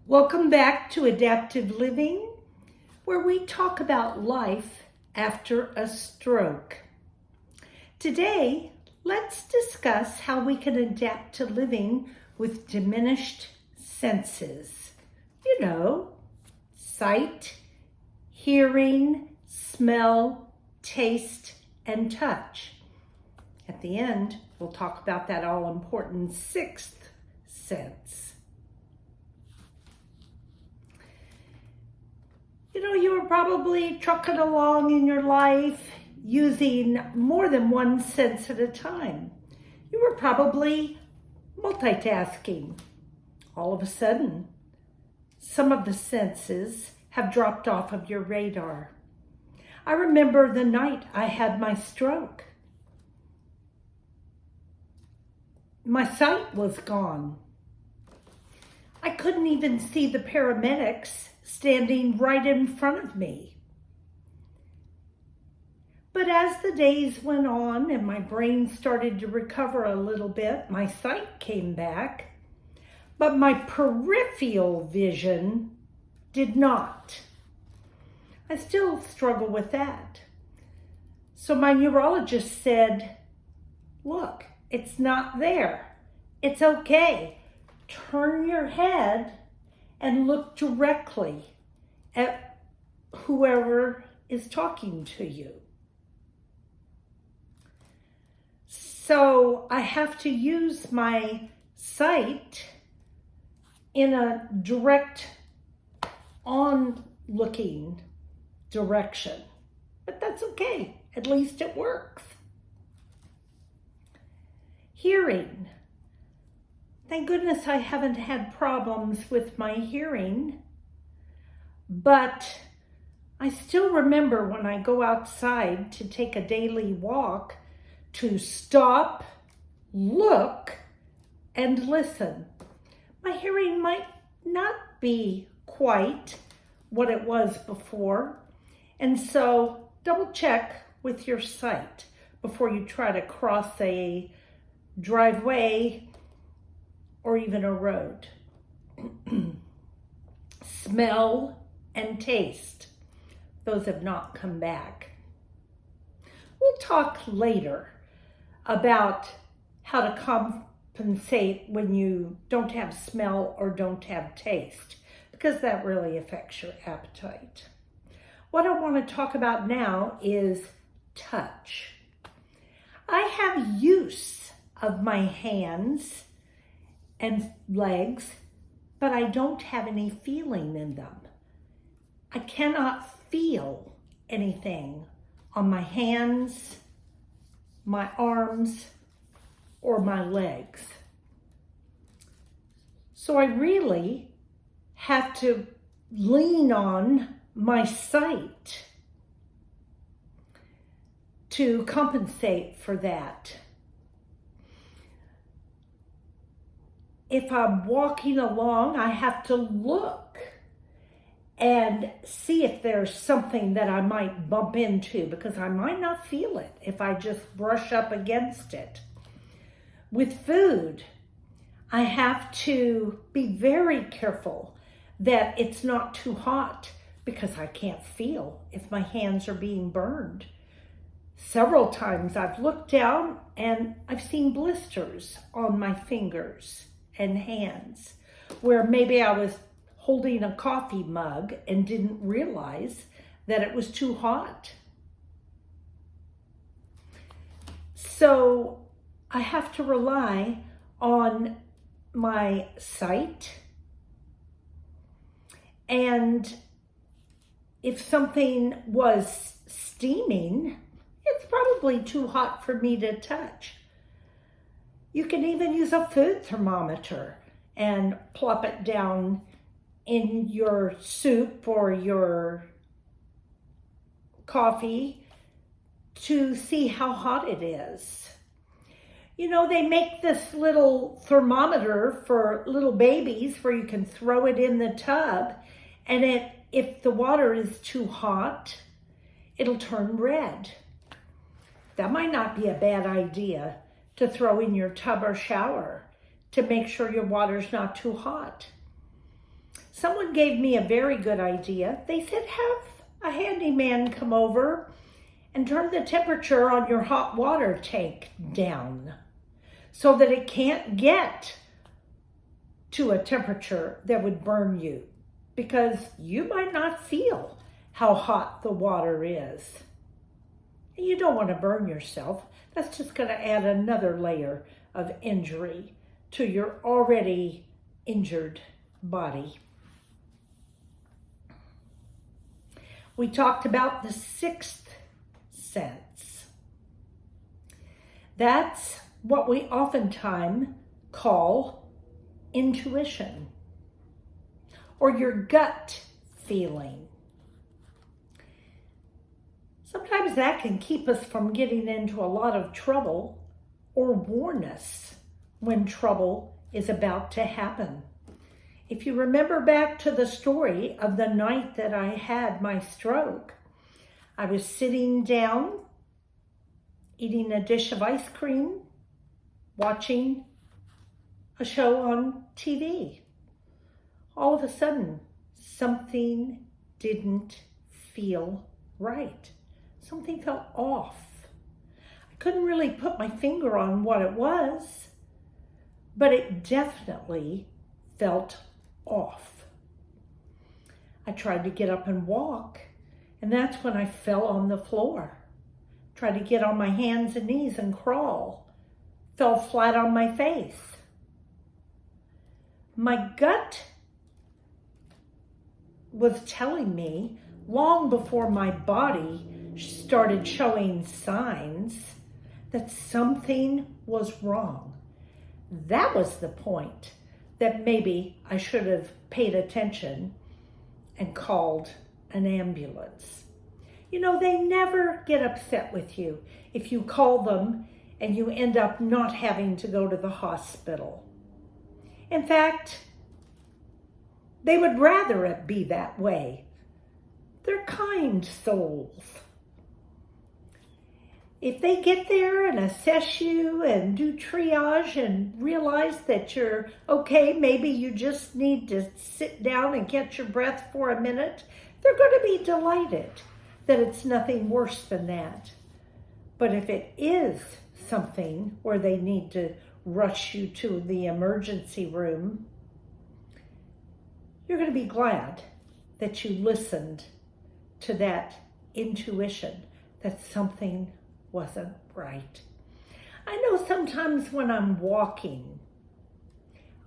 Welcome back to Adaptive Living, where we talk about life after a stroke. Today, let's discuss how we can adapt to living with diminished senses. You know, sight, hearing, smell, taste, and touch. At the end, we'll talk about that all-important sixth sense. You were probably trucking along in your life using more than one sense at a time. You were probably multitasking. All of a sudden, some of the senses have dropped off of your radar. I remember the night I had my stroke. My sight was gone. I couldn't even see the paramedics standing right in front of me. But as the days went on and my brain started to recover a little bit, my sight came back, but my peripheral vision did not. I still struggle with that. So my neurologist said, "Look, it's not there. It's okay. Turn your head and look directly at whoever is talking to you." So I have to use my sight in a direct on-looking direction. But that's okay. At least it works. Hearing. Thank goodness I haven't had problems with my hearing, but I still remember when I go outside to take a daily walk to stop, look, and listen. My hearing might not be quite what it was before, and so double check with your sight before you try to cross a driveway or even a road. Smell and taste. Those have not come back. We'll talk later about how to compensate when you don't have smell or don't have taste, because that really affects your appetite. What I want to talk about now is touch. I have use of my hands and legs, but I don't have any feeling in them. I cannot feel anything on my hands, my arms, or my legs. So I really have to lean on my sight to compensate for that. If I'm walking along, I have to look and see if there's something that I might bump into, because I might not feel it if I just brush up against it. With food, I have to be very careful that it's not too hot, because I can't feel if my hands are being burned. Several times I've looked down and I've seen blisters on my fingers and hands, where maybe I was holding a coffee mug and didn't realize that it was too hot. So I have to rely on my sight, and if something was steaming, it's probably too hot for me to touch. You can even use a food thermometer and plop it down in your soup or your coffee to see how hot it is. You know, they make this little thermometer for little babies where you can throw it in the tub, and if the water is too hot, it'll turn red. That might not be a bad idea to throw in your tub or shower to make sure your water's not too hot. Someone gave me a very good idea. They said, have a handyman come over and turn the temperature on your hot water tank down so that it can't get to a temperature that would burn you, because you might not feel how hot the water is. And you don't want to burn yourself. That's just going to add another layer of injury to your already injured body. We talked about the sixth sense. That's what we oftentimes call intuition, or your gut feeling. Sometimes that can keep us from getting into a lot of trouble or warn us when trouble is about to happen. If you remember back to the story of the night that I had my stroke, I was sitting down, eating a dish of ice cream, watching a show on TV. All of a sudden, something didn't feel right. Something felt off. I couldn't really put my finger on what it was, but it definitely felt off. I tried to get up and walk, and that's when I fell on the floor. Tried to get on my hands and knees and crawl. Fell flat on my face. My gut was telling me long before my body started showing signs that something was wrong. That was the point that maybe I should have paid attention and called an ambulance. You know, they never get upset with you if you call them and you end up not having to go to the hospital. In fact, they would rather it be that way. They're kind souls. If they get there and assess you and do triage and realize that you're okay, maybe you just need to sit down and catch your breath for a minute, they're going to be delighted that it's nothing worse than that. But if it is something where they need to rush you to the emergency room, you're going to be glad that you listened to that intuition that something wasn't right. I know sometimes when I'm walking,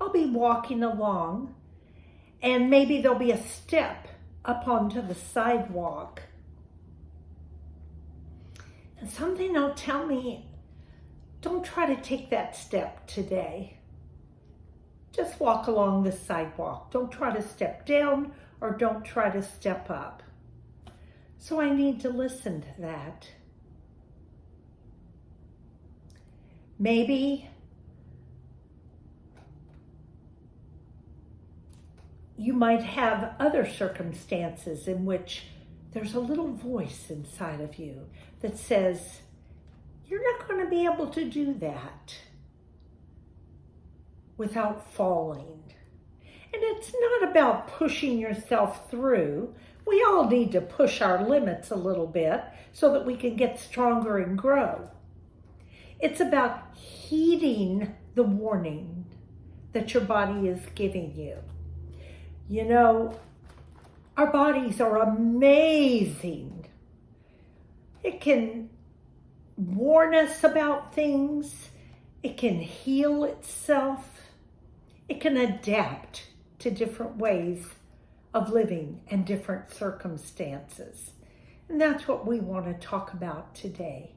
I'll be walking along and maybe there'll be a step up onto the sidewalk. And something will tell me, don't try to take that step today. Just walk along the sidewalk. Don't try to step down or don't try to step up. So I need to listen to that. Maybe you might have other circumstances in which there's a little voice inside of you that says, you're not going to be able to do that without falling. And it's not about pushing yourself through. We all need to push our limits a little bit so that we can get stronger and grow. It's about heeding the warning that your body is giving you. You know, our bodies are amazing. It can warn us about things. It can heal itself. It can adapt to different ways of living and different circumstances. And that's what we want to talk about today.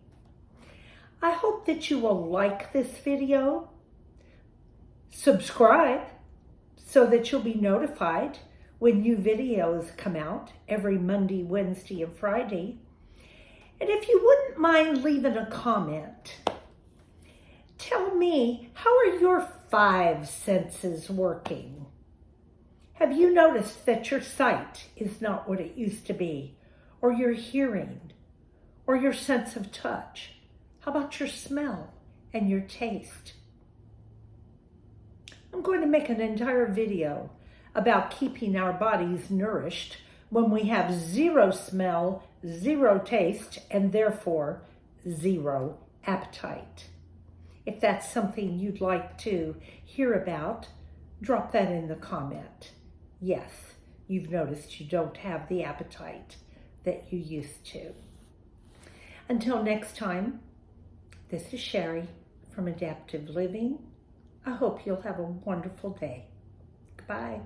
I hope that you will like this video, subscribe so that you'll be notified when new videos come out every Monday, Wednesday, and Friday. And if you wouldn't mind leaving a comment, tell me, how are your 5 senses working? Have you noticed that your sight is not what it used to be, or your hearing, or your sense of touch? How about your smell and your taste? I'm going to make an entire video about keeping our bodies nourished when we have zero smell, zero taste, and therefore zero appetite. If that's something you'd like to hear about, drop that in the comment. Yes, you've noticed you don't have the appetite that you used to. Until next time, this is Sherry from Adaptive Living. I hope you'll have a wonderful day. Goodbye.